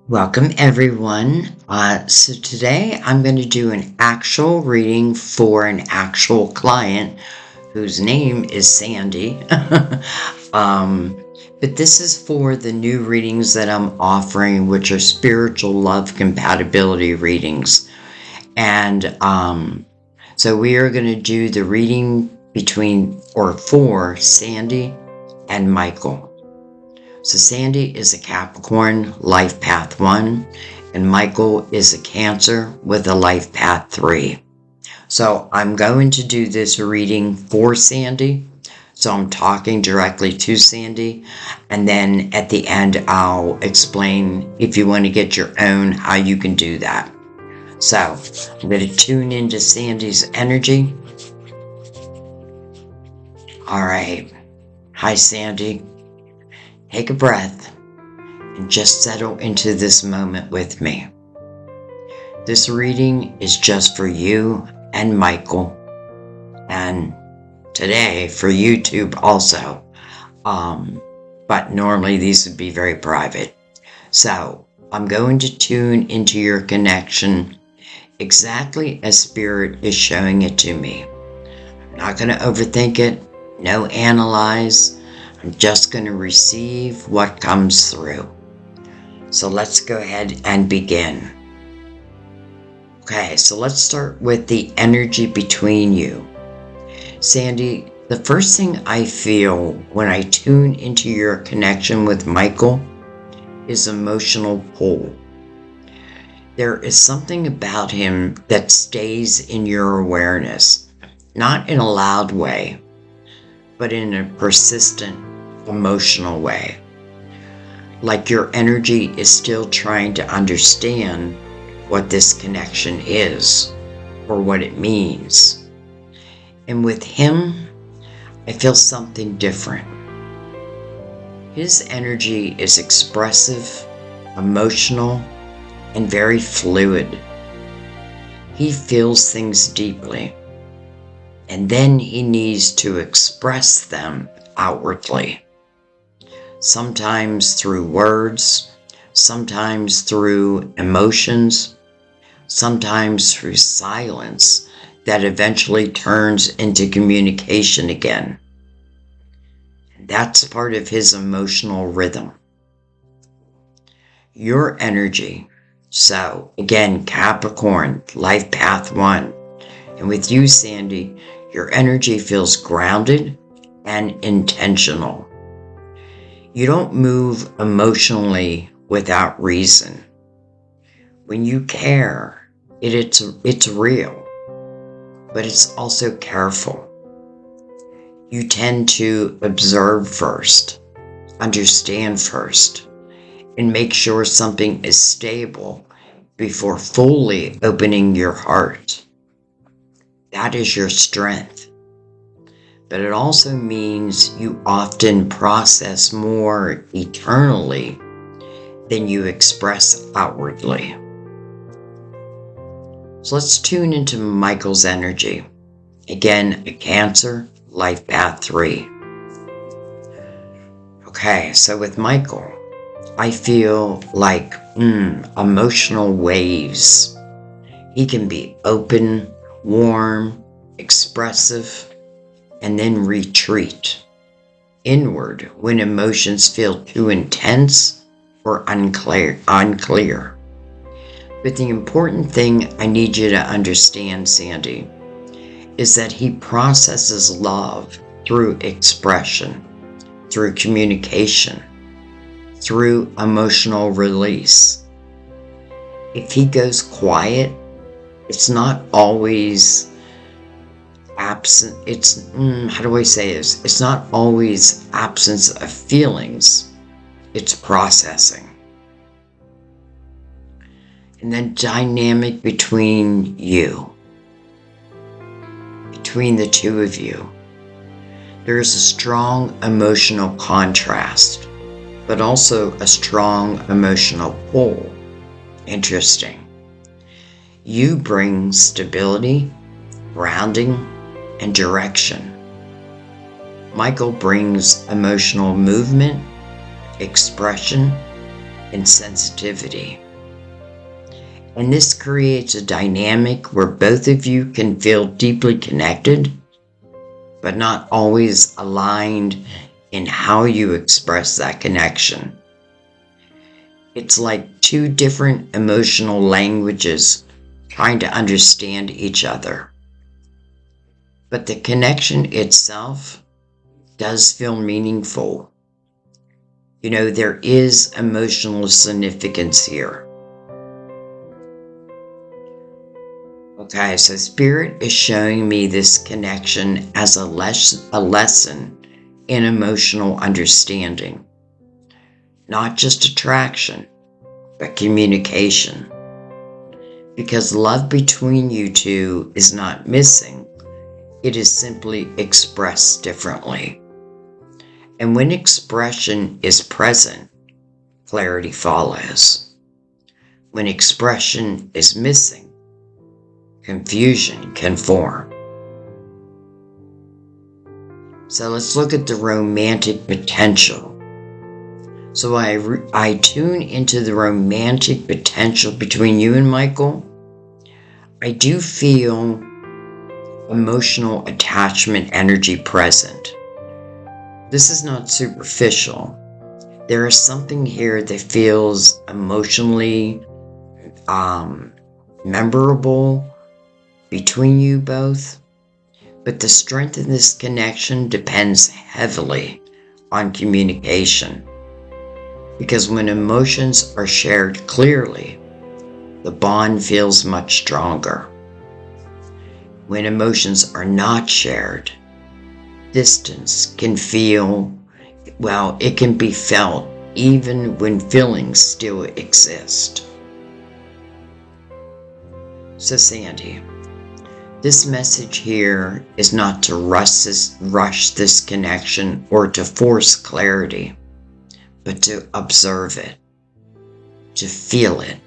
Welcome everyone. So today I'm going to do an actual reading for an actual client whose name is Sandie. But this is for the new readings that I'm offering, which are spiritual love compatibility readings. And so we are going to do the reading for Sandie and Michael. So Sandie is a Capricorn Life Path 1, and Michael is a Cancer with a Life Path 3. So I'm going to do this reading for Sandie. So I'm talking directly to Sandie, and then at the end I'll explain, if you want to get your own, how you can do that. So I'm going to tune into Sandie's energy. All right. Hi, Sandie. Take a breath and just settle into this moment with me. This reading is just for you and Michael, and today for YouTube also. But normally these would be very private. So I'm going to tune into your connection exactly as Spirit is showing it to me. I'm not going to overthink it, no analyze. I'm just going to receive what comes through. So let's go ahead and begin. Okay, so let's start with the energy between you. Sandie, the first thing I feel when I tune into your connection with Michael is emotional pull. There is something about him that stays in your awareness, not in a loud way, but in a persistent, emotional way. Like your energy is still trying to understand what this connection is or what it means. And with him, I feel something different. His energy is expressive, emotional, and very fluid. He feels things deeply, and then he needs to express them outwardly. Sometimes through words, sometimes through emotions, sometimes through silence that eventually turns into communication again. And that's part of his emotional rhythm. Your energy, so again, Capricorn, Life Path 1, and with you, Sandie, your energy feels grounded and intentional. You don't move emotionally without reason. When you care, it's real, but it's also careful. You tend to observe first, understand first, and make sure something is stable before fully opening your heart. That is your strength. But it also means you often process more eternally than you express outwardly. So let's tune into Michael's energy. Again, a Cancer, Life Path 3. Okay, so with Michael, I feel like emotional waves. He can be open, warm, expressive, and then retreat inward when emotions feel too intense or unclear. But the important thing I need you to understand, Sandie, is that he processes love through expression, through communication, through emotional release. If he goes quiet, it's not always absent. It's not always absence of feelings. It's processing. And then dynamic between the two of you. There is a strong emotional contrast, but also a strong emotional pull. Interesting. You bring stability, grounding, and direction. Michael brings emotional movement, expression, and sensitivity. And this creates a dynamic where both of you can feel deeply connected, but not always aligned in how you express that connection. It's like two different emotional languages trying to understand each other. But the connection itself does feel meaningful. You know, there is emotional significance here. Okay, so Spirit is showing me this connection as a lesson in emotional understanding. Not just attraction, but communication. Because love between you two is not missing. It is simply expressed differently. And when expression is present, clarity follows. When expression is missing, confusion can form. So let's look at the romantic potential. So I tune into the romantic potential between you and Michael. I do feel emotional attachment energy present. This is not superficial. There is something here that feels emotionally memorable between you both. But the strength of this connection depends heavily on communication. Because when emotions are shared clearly, the bond feels much stronger. When emotions are not shared, distance can it can be felt even when feelings still exist. So Sandie, this message here is not to rush this connection or to force clarity, but to observe it, to feel it,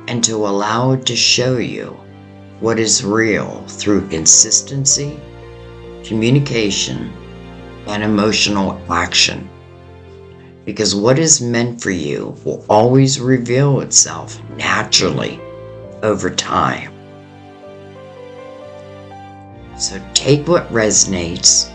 and to allow it to show you what is real through consistency, communication, and emotional action. Because what is meant for you will always reveal itself naturally over time. So take what resonates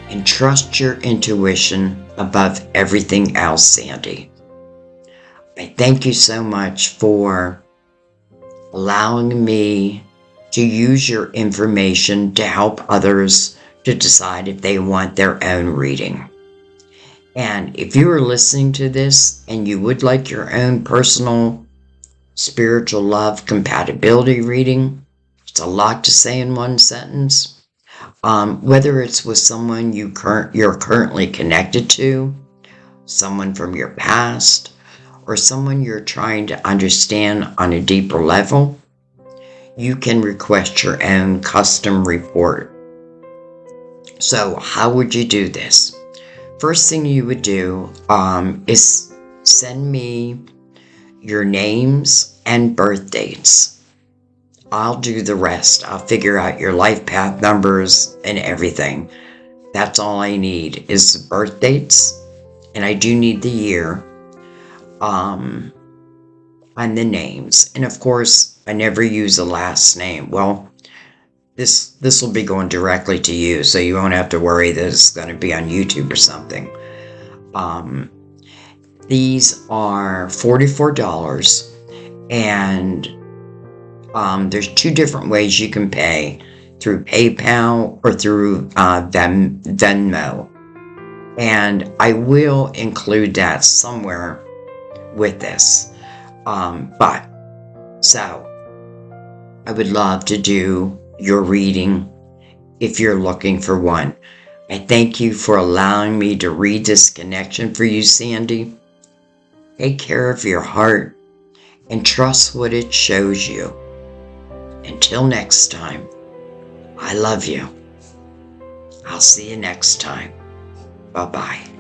and trust your intuition above everything else, Sandie. I thank you so much for allowing me to use your information to help others to decide if they want their own reading. And if you are listening to this and you would like your own personal spiritual love compatibility reading, it's a lot to say in one sentence. Whether it's with someone you're currently connected to, someone from your past, or someone you're trying to understand on a deeper level, you can request your own custom report. So how would you do this? First thing you would do is send me your names and birth dates. I'll do the rest. I'll figure out your life path numbers and everything. That's all I need is the birth dates, and I do need the year, and the names. And of course, I never use a last name. Well, this will be going directly to you, so you won't have to worry that it's going to be on YouTube or something. These are $44, and there's two different ways you can pay, through PayPal or through Venmo. And I will include that somewhere with this. So I would love to do your reading if you're looking for one. I thank you for allowing me to read this connection for you, Sandie. Take care of your heart and trust what it shows you. Until next time, I love you. I'll see you next time. Bye-bye.